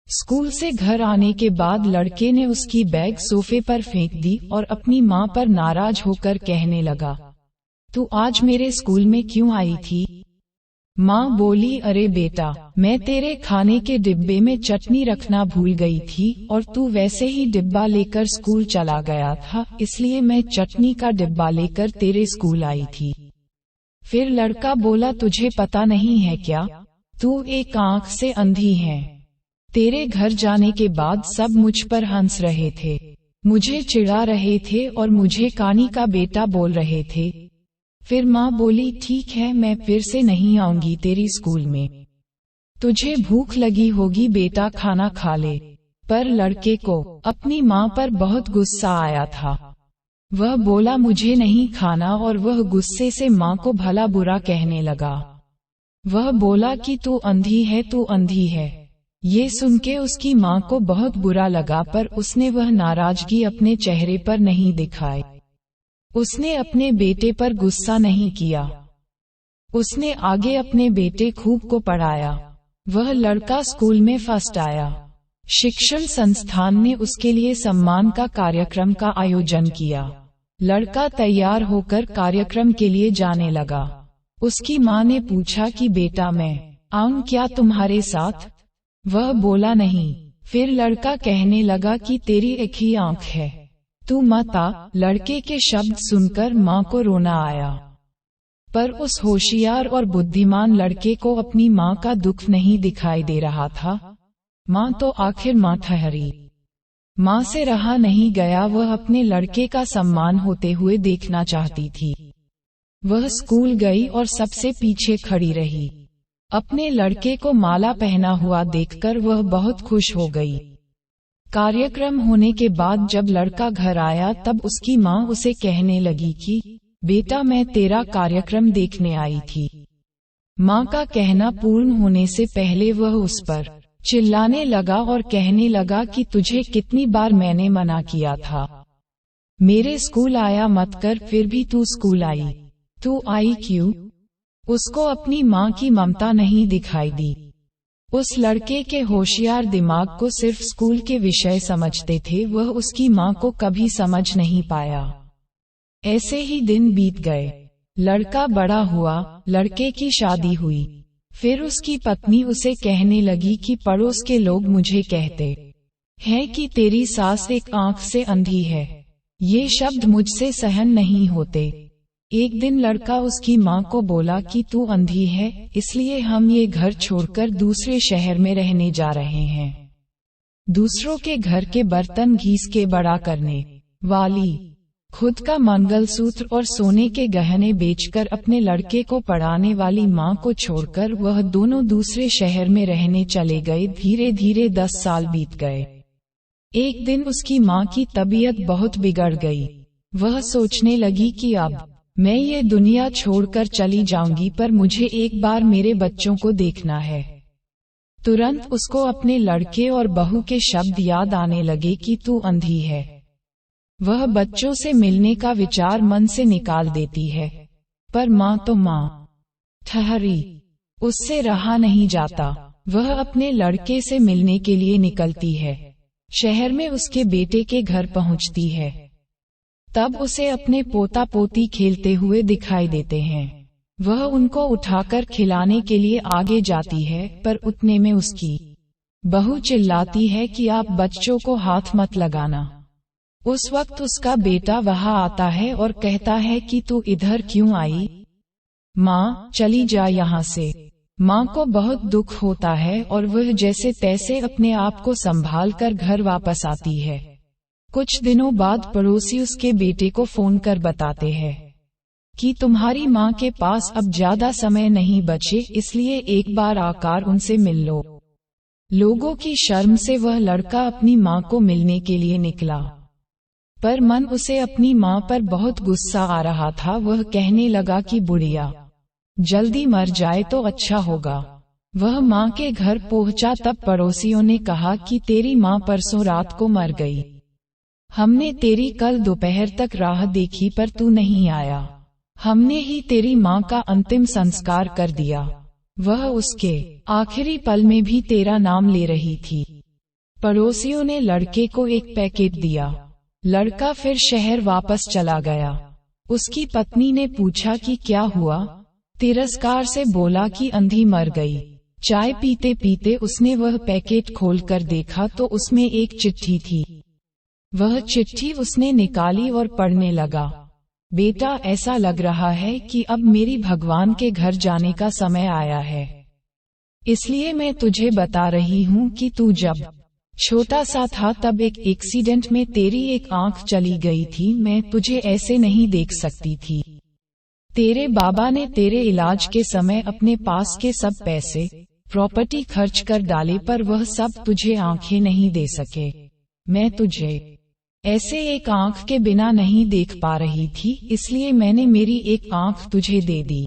School से घर आने के बाद लड़के ने उसकी बैग सोफे पर फेंक दी और अपनी माँ पर नाराज होकर कहने लगा, तू आज मेरे स्कूल में क्यों आई थी? माँ बोली, अरे बेटा, मैं तेरे खाने के डिब्बे में चटनी रखना भूल गई थी और तू वैसे ही डिब्बा लेकर स्कूल चला गया था, इसलिए मैं चटनी का डिब्बा लेकर तेरे स्कूल आई थी। फिर लड़का बोला, तुझे पता नहीं है क्या, तू एक आंख से अंधी है। तेरे घर जाने के बाद सब मुझ पर हंस रहे थे, मुझे चिढ़ा रहे थे और मुझे कानी का बेटा बोल रहे थे। फिर माँ बोली, ठीक है, मैं फिर से नहीं आऊंगी तेरी स्कूल में। तुझे भूख लगी होगी बेटा, खाना खा ले। पर लड़के को अपनी माँ पर बहुत गुस्सा आया था। वह बोला, मुझे नहीं खाना, और वह गुस्से से माँ को भला बुरा कहने लगा। वह बोला कि तू अंधी है, तू अंधी है। ये सुन के उसकी माँ को बहुत बुरा लगा, पर उसने वह नाराजगी अपने चेहरे पर नहीं दिखाई। उसने अपने बेटे पर गुस्सा नहीं किया। उसने आगे अपने बेटे खूब को पढ़ाया। वह लड़का स्कूल में फर्स्ट आया। शिक्षण संस्थान ने उसके लिए सम्मान का कार्यक्रम का आयोजन किया। लड़का तैयार होकर कार्यक्रम के लिए जाने लगा। उसकी माँ ने पूछा कि बेटा, मैं आऊं क्या तुम्हारे साथ? वह बोला, नहीं। फिर लड़का कहने लगा कि तेरी एक ही आंख है, तू मत आ। लड़के के शब्द सुनकर माँ को रोना आया। पर उस होशियार और बुद्धिमान लड़के को अपनी माँ का दुख नहीं दिखाई दे रहा था। माँ तो आखिर माँ ठहरी। माँ से रहा नहीं गया, वह अपने लड़के का सम्मान होते हुए देखना चाहती थी। वह स्कूल गई और सबसे पीछे खड़ी रही। अपने लड़के को माला पहना हुआ देखकर वह बहुत खुश हो गई। कार्यक्रम होने के बाद जब लड़का घर आया तब उसकी माँ उसे कहने लगी कि बेटा, मैं तेरा कार्यक्रम देखने आई थी। माँ का कहना पूर्ण होने से पहले वह उस पर चिल्लाने लगा और कहने लगा कि तुझे कितनी बार मैंने मना किया था, मेरे स्कूल आया मत कर, फिर भी तू स्कूल आई। तू आई क्यों? उसको अपनी माँ की ममता नहीं दिखाई दी। उस लड़के के होशियार दिमाग को सिर्फ स्कूल के विषय समझते थे, वह उसकी माँ को कभी समझ नहीं पाया। ऐसे ही दिन बीत गए। लड़का बड़ा हुआ, लड़के की शादी हुई। फिर उसकी पत्नी उसे कहने लगी कि पड़ोस के लोग मुझे कहते हैं कि तेरी सास एक आंख से अंधी है। ये शब्द मुझसे सहन नहीं होते। एक दिन लड़का उसकी माँ को बोला कि तू अंधी है, इसलिए हम ये घर छोड़कर दूसरे शहर में रहने जा रहे हैं। दूसरों के घर के बर्तन घीस के बड़ा करने वाली, खुद का मंगलसूत्र और सोने के गहने बेचकर अपने लड़के को पढ़ाने वाली माँ को छोड़कर वह दोनों दूसरे शहर में रहने चले गए। धीरे धीरे 10 साल बीत गए। एक दिन उसकी माँ की तबीयत बहुत बिगड़ गई। वह सोचने लगी कि अब मैं ये दुनिया छोड़कर चली जाऊंगी, पर मुझे एक बार मेरे बच्चों को देखना है। तुरंत उसको अपने लड़के और बहू के शब्द याद आने लगे कि तू अंधी है। वह बच्चों से मिलने का विचार मन से निकाल देती है, पर माँ तो माँ ठहरी। उससे रहा नहीं जाता। वह अपने लड़के से मिलने के लिए निकलती है। शहर में उसके बेटे के घर पहुँचती है। तब उसे अपने पोता पोती खेलते हुए दिखाई देते हैं। वह उनको उठाकर खिलाने के लिए आगे जाती है, पर उतने में उसकी बहू चिल्लाती है कि आप बच्चों को हाथ मत लगाना। उस वक्त उसका बेटा वहां आता है और कहता है कि तू इधर क्यों आई? माँ, चली जा यहाँ से। माँ को बहुत दुख होता है और वह जैसे तैसे अपने आप को संभाल कर घर वापस आती है। कुछ दिनों बाद पड़ोसी उसके बेटे को फोन कर बताते हैं कि तुम्हारी माँ के पास अब ज्यादा समय नहीं बचे, इसलिए एक बार आकर उनसे मिल लो। लोगों की शर्म से वह लड़का अपनी माँ को मिलने के लिए निकला, पर मन उसे अपनी माँ पर बहुत गुस्सा आ रहा था। वह कहने लगा कि बुढ़िया जल्दी मर जाए तो अच्छा होगा। वह माँ के घर पहुँचा तब पड़ोसियों ने कहा कि तेरी माँ परसों रात को मर गई। हमने तेरी कल दोपहर तक राह देखी, पर तू नहीं आया। हमने ही तेरी माँ का अंतिम संस्कार कर दिया। वह उसके आखिरी पल में भी तेरा नाम ले रही थी। पड़ोसियों ने लड़के को एक पैकेट दिया। लड़का फिर शहर वापस चला गया। उसकी पत्नी ने पूछा कि क्या हुआ? तिरस्कार से बोला कि अंधी मर गई। चाय पीते पीते उसने वह पैकेट खोलकर देखा तो उसमें एक चिट्ठी थी। वह चिट्ठी उसने निकाली और पढ़ने लगा। बेटा, ऐसा लग रहा है कि अब मेरी भगवान के घर जाने का समय आया है। इसलिए मैं तुझे बता रही हूँ कि तू जब छोटा सा था तब एक एक्सीडेंट में तेरी एक आंख चली गई थी। मैं तुझे ऐसे नहीं देख सकती थी। तेरे बाबा ने तेरे इलाज के समय अपने पास के सब पैसे, प्रॉपर्टी खर्च कर डाले, पर वह सब तुझे आंखें नहीं दे सके। मैं तुझे ऐसे एक आंख के बिना नहीं देख पा रही थी, इसलिए मैंने मेरी एक आंख तुझे दे दी।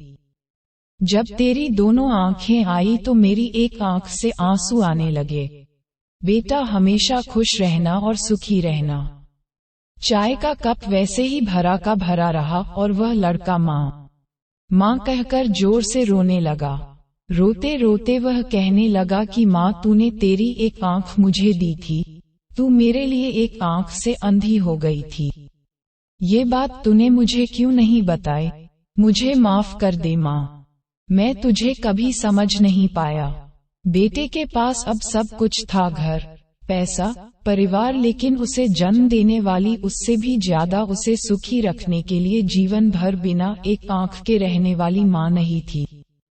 जब तेरी दोनों आंखें आई तो मेरी एक आंख से आंसू आने लगे। बेटा, हमेशा खुश रहना और सुखी रहना। चाय का कप वैसे ही भरा का भरा रहा और वह लड़का माँ कहकर जोर से रोने लगा। रोते रोते वह कहने लगा कि माँ, तूने तेरी एक आंख मुझे दी थी, तू मेरे लिए एक आंख से अंधी हो गई थी। ये बात तूने मुझे क्यों नहीं बताई? मुझे माफ कर दे माँ, मैं तुझे कभी समझ नहीं पाया। बेटे के पास अब सब कुछ था, घर, पैसा, परिवार, लेकिन उसे जन्म देने वाली उससे भी ज्यादा उसे सुखी रखने के लिए जीवन भर बिना एक आंख के रहने वाली माँ नहीं थी।